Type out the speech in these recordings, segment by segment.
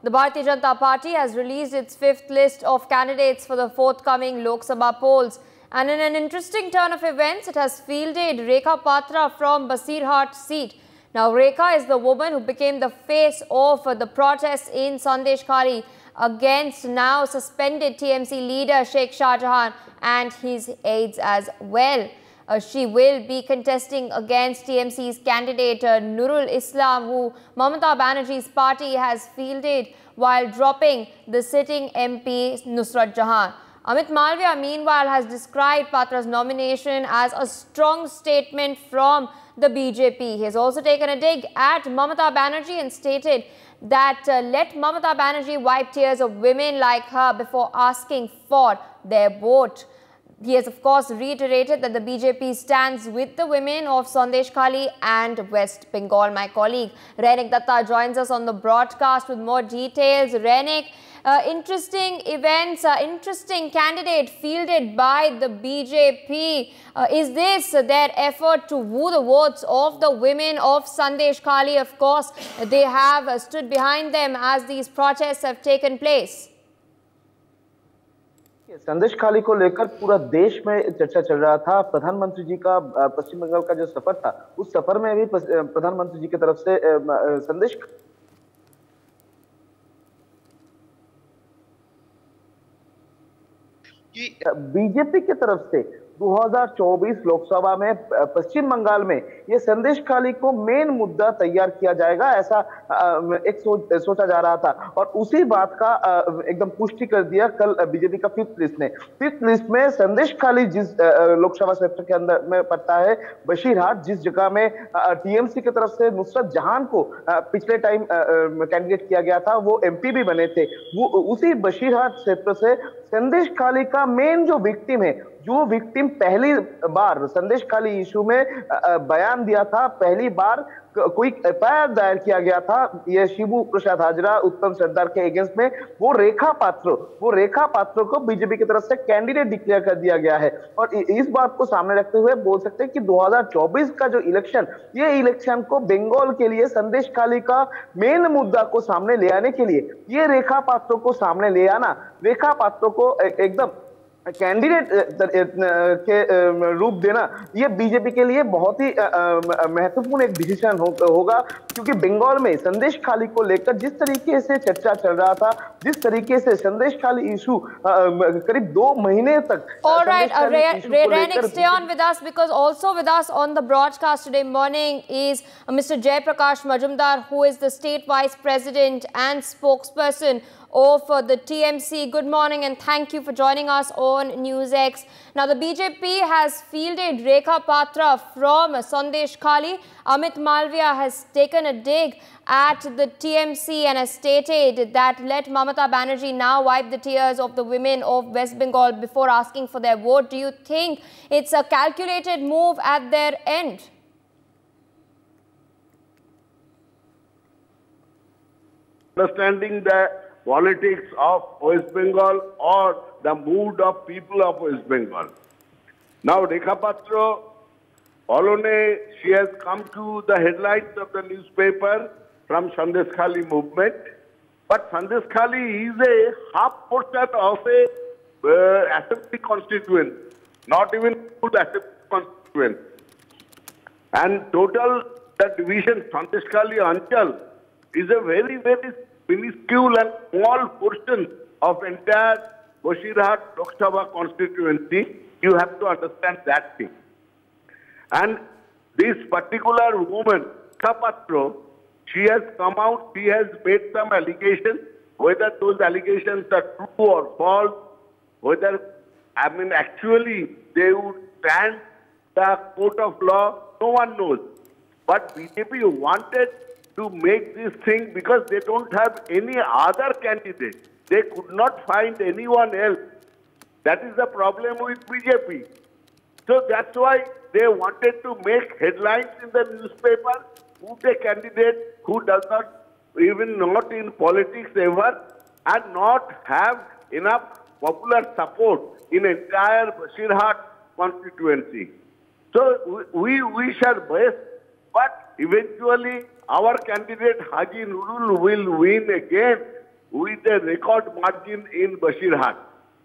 The Bharatiya Janata Party has released its fifth list of candidates for the forthcoming Lok Sabha polls. And in an interesting turn of events, it has fielded Rekha Patra from Basirhat seat. Now, Rekha is the woman who became the face of the protests in Sandeshkhali against now suspended TMC leader Sheikh Shah Jahan and his aides as well. She will be contesting against TMC's candidate Nurul Islam, who Mamata Banerjee's party has fielded while dropping the sitting MP Nusrat Jahan. Amit Malviya, meanwhile, has described Patra's nomination as a strong statement from the BJP. He has also taken a dig at Mamata Banerjee and stated that let Mamata Banerjee wipe tears of women like her before asking for their vote. He has, of course, reiterated that the BJP stands with the women of Sandeshkhali and West Bengal. My colleague Rainik Datta joins us on the broadcast with more details. Rainik, interesting events, interesting candidate fielded by the BJP. Is this their effort to woo the votes of the women of Sandeshkhali? Of course, they have stood behind them as these protests have taken place. Sandeshkhali को लेकर पूरा देश में चर्चा चल रहा था। प्रधानमंत्री जी का पश्चिम बंगाल का जो सफर था, उस सफर में भी प्रधानमंत्री जी की तरफ से संदेश बीजेपी की तरफ से 2024 लोकसभा में पश्चिम बंगाल में ये संदेशखाली को मेन मुद्दा तैयार किया जाएगा, ऐसा सोचा जा रहा था। और उसी बात का एकदम पुष्टि कर दिया कल बीजेपी का फिफ्थ लिस्ट में संदेशखाली जिस लोकसभा क्षेत्र के अंदर में पड़ता है, बशीरहाट, जिस जगह में टीएमसी की तरफ से नुसरत जहान को पिछले टाइम कैंडिडेट किया गया था, वो एमपी भी बने थे। वो उसी बशीरहाट क्षेत्र से संदेशखाली का मेन जो विक्टिम है, जो विक्टिम पहली बार संदेशखाली इशू में बयान दिया था, पहली बार कोई एफआईआर दायर किया गया था ये शिबू प्रसाद हाजरा उत्तम सरदार के अगेंस्ट में, वो रेखा पात्र को बीजेपी की तरफ से कैंडिडेट डिक्लेयर कर दिया गया है। और इस बात को सामने रखते हुए बोल सकते हैं कि 2024 का जो इलेक्शन, ये इलेक्शन को बंगाल के लिए संदेशखाली का मेन मुद्दा को सामने ले आने के लिए ये रेखा पात्र को सामने ले आना, रेखा पात्र को एकदम कैंडिडेट के रूप देना, ये बीजेपी के लिए बहुत ही महत्वपूर्ण एक डिसीजन होगा, क्योंकि बंगाल में संदेशखाली को लेकर जिस तरीके से चर्चा चल रहा था, जिस तरीके से संदेशखाली इशू करीब 2 महीने तक। All right, Rainik, stay on with us, because also with us on the broadcast today morning is Mr. Jay Prakash Majumdar, who is the state vice president and spokesperson of the TMC. Good morning and thank you for joining us on NewsX. Now, the BJP has fielded Rekha Patra from Sandeshkhali. Amit Malviya has taken a dig at the TMC and has stated that let Mamata Banerjee now wipe the tears of the women of West Bengal before asking for their vote. Do you think it's a calculated move at their end? Understanding the politics of West Bengal or the mood of people of West Bengal. Now, Rekha Patra, she has come to the headlines of the newspaper from Sandeshkhali movement. But Sandeshkhali is a half portion of a assembly constituent, not even good assembly constituent. And total, the division Sandeshkhali Anchal is a very, very minuscule and small portion of entire Basirhat Lok Sabha constituency. You have to understand that thing. And this particular woman, Rekha Patra, she has come out, she has made some allegations, whether those allegations are true or false, whether, actually they would stand the court of law, no one knows. But BJP wanted to make this thing because they don't have any other candidate. They could not find anyone else. That is the problem with BJP. So that's why they wanted to make headlines in the newspaper, put a candidate who does not, even not in politics ever, and not have enough popular support in entire Basirhat constituency. So we wish her best, but eventually our candidate Haji Nurul will win again with a record margin in Basirhat.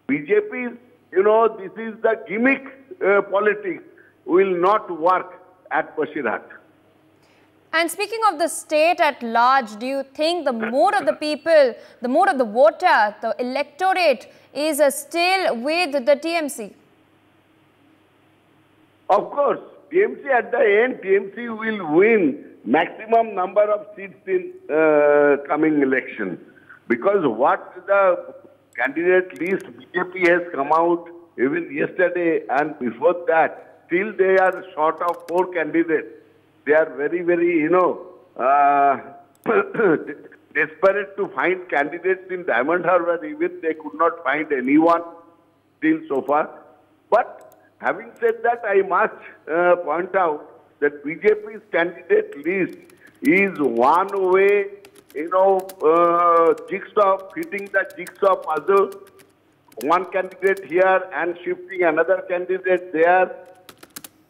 BJP, this is the gimmick politics, will not work at Basirhat. And speaking of the state at large, do you think the mood of the people, the mood of the voter, the electorate is still with the TMC? Of course, TMC at the end, TMC will win maximum number of seats in coming election. Because what the candidate list BJP has come out even yesterday and before that, still they are short of 4 candidates. They are very, very, desperate to find candidates in Diamond Harbour. Even they could not find anyone till so far. But having said that, I must point out that BJP's candidate list is one way, jigsaw, fitting the jigsaw puzzle. One candidate here and shifting another candidate there.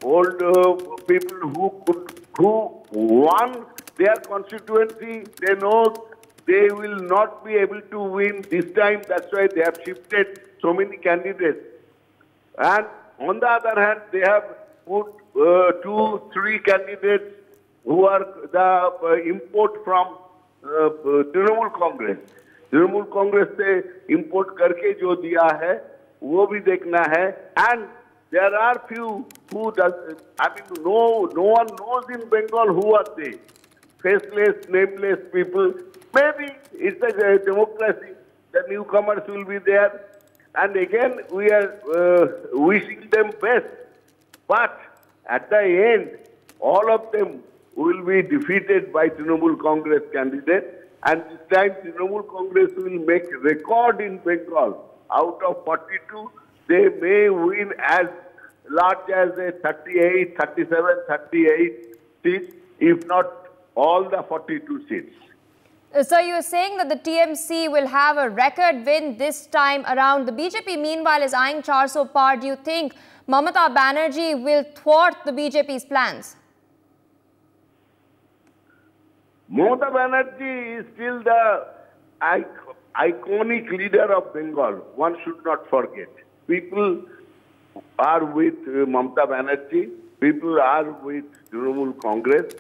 Old people who won their constituency, they know they will not be able to win this time. That's why they have shifted so many candidates. And on the other hand, they have put 2-3 candidates who are the import from Trinamool Congress. Trinamool Congress से import करके जो दिया है, वो भी देखना है. And there are few who no one knows in Bengal who are they. Faceless, nameless people. Maybe it's a democracy. The newcomers will be there. And again, we are wishing them best. But at the end, all of them will be defeated by Trinamool Congress candidate. And this time, Trinamool Congress will make record in Bengal. Out of 42, they may win as large as a 38, 37, 38 seats, if not all the 42 seats. So you are saying that the TMC will have a record win this time around. The BJP, meanwhile, is eyeing 400 par. Do you think Mamata Banerjee will thwart the BJP's plans? Mamata Banerjee is still the iconic leader of Bengal. One should not forget. People are with Mamata Banerjee. People are with Trinamool Congress.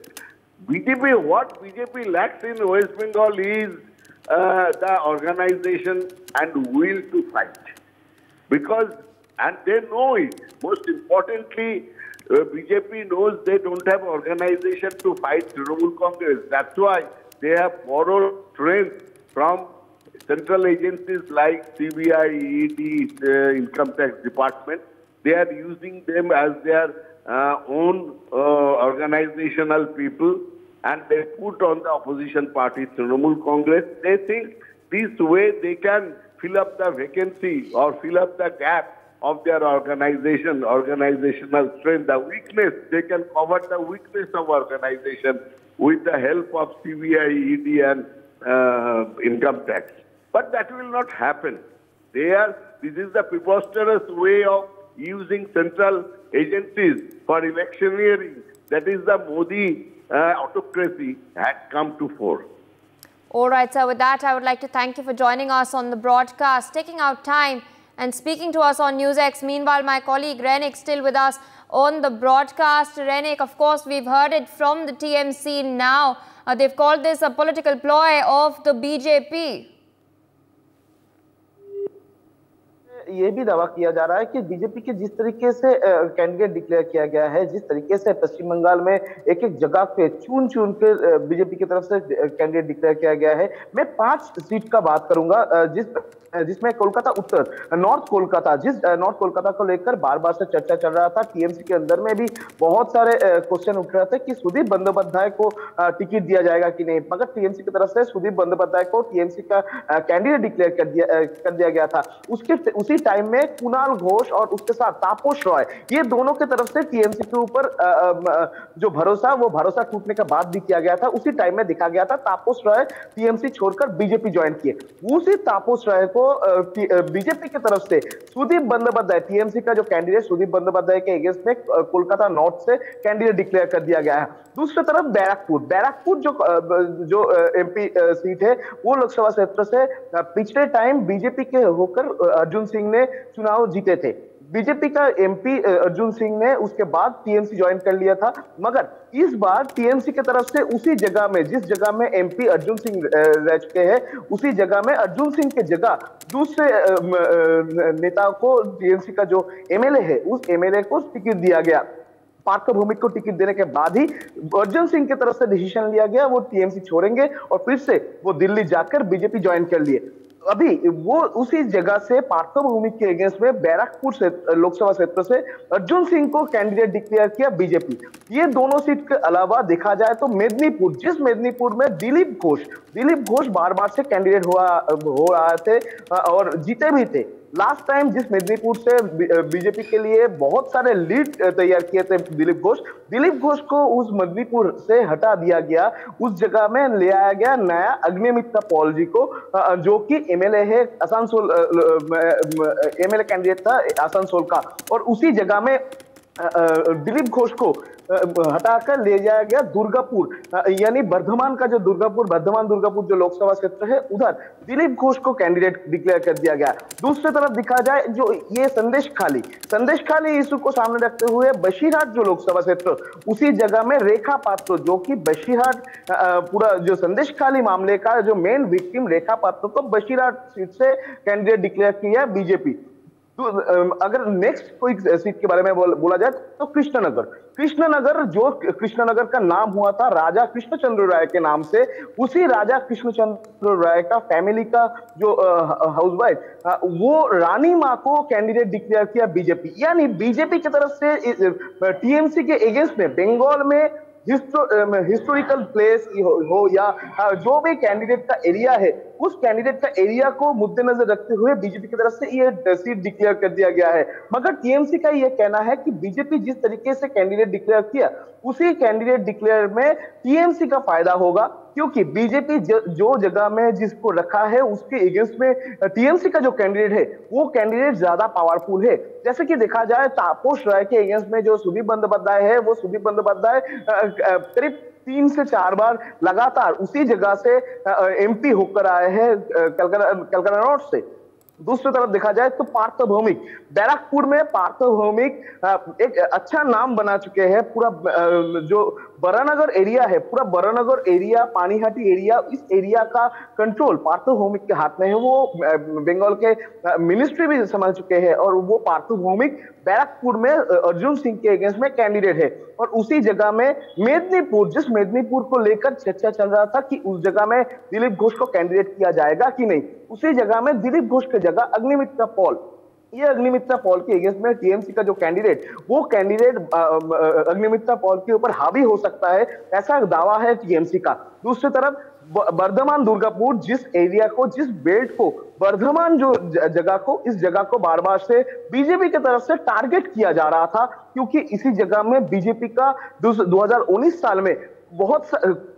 BJP, what BJP lacks in West Bengal is the organization and will to fight. Because, and they know it, most importantly, BJP knows they don't have organization to fight Trinamool Congress. That's why they have borrowed strength from central agencies like CBI, ED, Income Tax Department. They are using them as their own organizational people, and they put on the opposition party Trinamool Congress. They think this way they can fill up the vacancy or fill up the gap of their organizational strength, the weakness. They can cover the weakness of organization with the help of CBI, ED and income tax. But that will not happen. This is the preposterous way of using central agencies for electioneering. That is the Modi autocracy had come to fore. All right, sir. With that, I would like to thank you for joining us on the broadcast, taking out time and speaking to us on NewsX. Meanwhile, my colleague Renik still with us on the broadcast. Renik, of course, we've heard it from the TMC now. They've called this a political ploy of the BJP. ये भी दावा किया जा रहा है कि BJP के जिस तरीके से कैंडिडेट डिक्लेयर किया गया है, जिस तरीके से पश्चिम बंगाल में एक एक जगह पे चुन चुन के बीजेपी की तरफ से कैंडिडेट डिक्लेयर किया गया है. मैं 5 सीट का बात करूंगा जिसमें कोलकाता उत्तर, नॉर्थ कोलकाता, नॉर्थ कोलकाता को लेकर बार बार से चर्चा चल रहा था. टीएमसी के अंदर में भी बहुत सारे क्वेश्चन उठ रहे थे कि सुदीप बंदोपाध्याय को टिकट दिया जाएगा कि नहीं, मगर टीएमसी की तरफ से सुदीप बंदोपाध्याय को टीएमसी का कैंडिडेट डिक्लेयर कर दिया गया था. उसी उसी टाइम में कुणाल घोष और उसके साथ तापस रॉय, ये दोनों की तरफ से टीएमसी के ऊपर जो भरोसा टूटने का बात भी किया गया था। उसी टाइम में देखा गया था तापस रॉय टीएमसी छोड़कर बीजेपी ज्वाइन किए। उसी तापस रॉय को बीजेपी की तरफ से सुदीप बंदोपाध्याय, टीएमसी का जो कैंडिडेट सुदीप बंदोपाध्याय के अगेंस्ट में कोलकाता नॉर्थ से कैंडिडेट डिक्लेयर कर दिया गया है। दूसरी तरफ बैरकपुर जो एमपी सीट है, वो लोकसभा क्षेत्र से पिछले टाइम बीजेपी के होकर अर्जुन सिंह ने चुनाव जीते थे। बीजेपी का एमपी अर्जुन सिंह ने उसके बाद टीएमसी ज्वाइन कर लिया था, मगर इस बार टीएमसी की तरफ से उसी जगह में, जिस जगह में एमपी अर्जुन सिंह रह चुके हैं, उसी जगह में अर्जुन सिंह के जगह दूसरे नेता को, टीएमसी का जो एमएलए है, उस एमएलए को टिकट दिया गया। पार्थ भौमिक को टिकट देने के बाद ही अर्जुन सिंह की तरफ से डिसीजन लिया गया, वो टीएमसी छोड़ेंगे और फिर से वो दिल्ली जाकर बीजेपी ज्वाइन कर लिए। अभी वो उसी जगह से पार्थ भौमिक के अगेंस्ट में बैरकपुर से लोकसभा क्षेत्र से अर्जुन सिंह को कैंडिडेट डिक्लेयर किया बीजेपी। ये दोनों सीट के अलावा देखा जाए तो मेदिनीपुर, जिस मेदिनीपुर में दिलीप घोष बार से कैंडिडेट हो रहे थे और जीते भी थे। लास्ट टाइम जिस मेदिनीपुर से बीजेपी के लिए बहुत सारे लीड तैयार किए थे दिलीप घोष को उस मेदिनीपुर से हटा दिया गया। उस जगह में ले आया गया नया अग्निमित्रा पॉल जी को, जो कि एमएलए है आसनसोल, एमएलए कैंडिडेट था आसनसोल का, और उसी जगह में दिलीप घोष को हटाकर ले जाया गया दुर्गापुर, यानी बर्धमान का जो दुर्गापुर जो लोकसभा क्षेत्र है, उधर दिलीप घोष को कैंडिडेट डिक्लेयर कर दिया गया। दूसरी तरफ देखा जाए जो ये संदेश खाली इशू को सामने रखते हुए बशीरहाट जो लोकसभा क्षेत्र, उसी जगह में रेखा पात्र, जो कि बशीरहाट पूरा जो संदेश खाली मामले का जो मेन विक्टिम रेखा पात्र को बशीरहाट सीट से कैंडिडेट डिक्लेयर किया बीजेपी। तो अगर नेक्स्ट कोई सीट के बारे में बोला जाए तो कृष्णनगर का नाम हुआ था राजा कृष्णचंद्र राय के नाम से। उसी राजा कृष्णचंद्र राय का फैमिली का जो हाउसवाइफ, वो रानी मां को कैंडिडेट डिक्लेयर किया बीजेपी। यानी बीजेपी की तरफ से टीएमसी के अगेंस्ट में बंगाल में हिस्टोरिकल प्लेस हो या जो भी कैंडिडेट का एरिया है, उस कैंडिडेट का एरिया को मुद्देनजर रखते हुए बीजेपी की तरफ से ये सीट डिक्लेयर कर दिया गया है। मगर टीएमसी का ये कहना है कि बीजेपी जिस तरीके से कैंडिडेट डिक्लेयर किया, उसी कैंडिडेट डिक्लेयर में टीएमसी का फायदा होगा, क्योंकि बीजेपी जो जगह में जिसको रखा है उसके अगेंस्ट में टीएमसी का जो कैंडिडेट है, वो कैंडिडेट ज्यादा पावरफुल है। जैसे कि देखा जाए तापस राय के अगेंस्ट में जो सुदीप बंदोपाध्याय है, वो सुदीप बंदोपाध्याय करीब 3 से 4 बार लगातार उसी जगह से एमपी होकर आए हैं कलकत्ता नॉर्थ से। दूसरी तरफ देखा जाए तो पार्थ भौमिक, बैरकपुर में पार्थ भौमिक एक अच्छा नाम बना चुके हैं। पूरा जो बरानगर एरिया है, पूरा बरानगर एरिया, पानीहाटी एरिया, इस एरिया का कंट्रोल पार्थ भौमिक के हाथ में है। वो बंगाल के मिनिस्ट्री भी संभाल चुके हैं और वो पार्थ भौमिक बैरकपुर में अर्जुन सिंह के अगेंस्ट में कैंडिडेट है। और उसी जगह में मेदिनीपुर, जिस मेदिनीपुर को लेकर चर्चा चल रहा था कि उस जगह में दिलीप घोष को कैंडिडेट किया जाएगा कि नहीं, उसी जगह में दिलीप घोष की जगह अग्निमित्रा पॉल, ये अग्निमित्रा पॉल के अगेंस्ट में टीएमसी का जो कैंडिडेट, वो कैंडिडेट अग्निमित्रा पॉल के ऊपर हावी हो सकता है, ऐसा दावा है टीएमसी का। दूसरी तरफ बर्धमान दुर्गापुर, जिस एरिया को, जिस बेल्ट को, बर्धमान जो जगह को, इस जगह को बार बार से बीजेपी की तरफ से टारगेट किया जा रहा था, क्योंकि इसी जगह में बीजेपी का 2019 साल में बहुत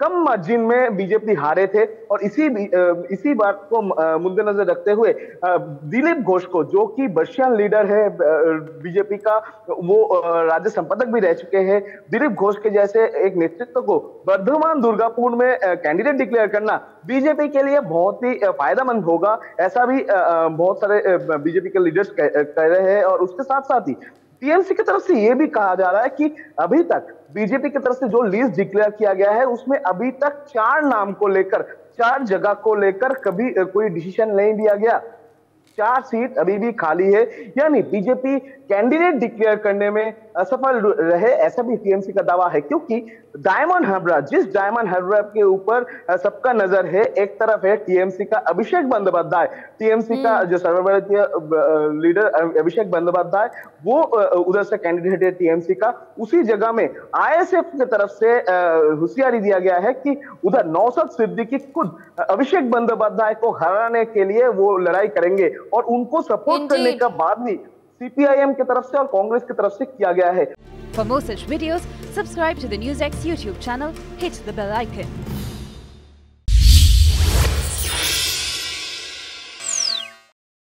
कम मार्जिन में बीजेपी हारे थे। और इसी बात को मुद्देनजर रखते हुए दिलीप घोष को, जो कि बर्शियन लीडर है बीजेपी का, वो राज्य संपादक भी रह चुके हैं, दिलीप घोष के जैसे एक नेतृत्व को बर्धमान दुर्गापुर में कैंडिडेट डिक्लेयर करना बीजेपी के लिए बहुत ही फायदेमंद होगा, ऐसा भी बहुत सारे बीजेपी के लीडर्स कह रहे हैं। और उसके साथ साथ ही टीएमसी की तरफ से यह भी कहा जा रहा है कि अभी तक बीजेपी की तरफ से जो लिस्ट डिक्लेयर किया गया है, उसमें अभी तक 4 नाम को लेकर, 4 जगह को लेकर कभी कोई डिसीजन नहीं लिया गया। 4 सीट अभी भी खाली है, यानी बीजेपी कैंडिडेट डिक्लेयर करने में असफल रहे, ऐसा भी टीएमसी का दावा है। क्योंकि डायमंड हार्बर, जिस डायमंड हार्बर के ऊपर सबका नजर है, एक तरफ है टीएमसी का अभिषेक बंदोपाध्याय, टीएमसी का जो सर्वभारतीय लीडर अभिषेक बंदोपाध्याय, वो उधर से कैंडिडेट है टीएमसी का। उसी जगह में आईएसएफ की तरफ से होशियारी दिया गया है कि उधर नौशाद सिद्दीकी खुद अभिषेक बंदोपाध्याय को हराने के लिए वो लड़ाई करेंगे। और उनको सपोर्ट करने का बात भी सीपीआईएम की तरफ से और कांग्रेस की तरफ से किया गया है। For more such videos, subscribe to the NewsX YouTube channel, hit the bell icon.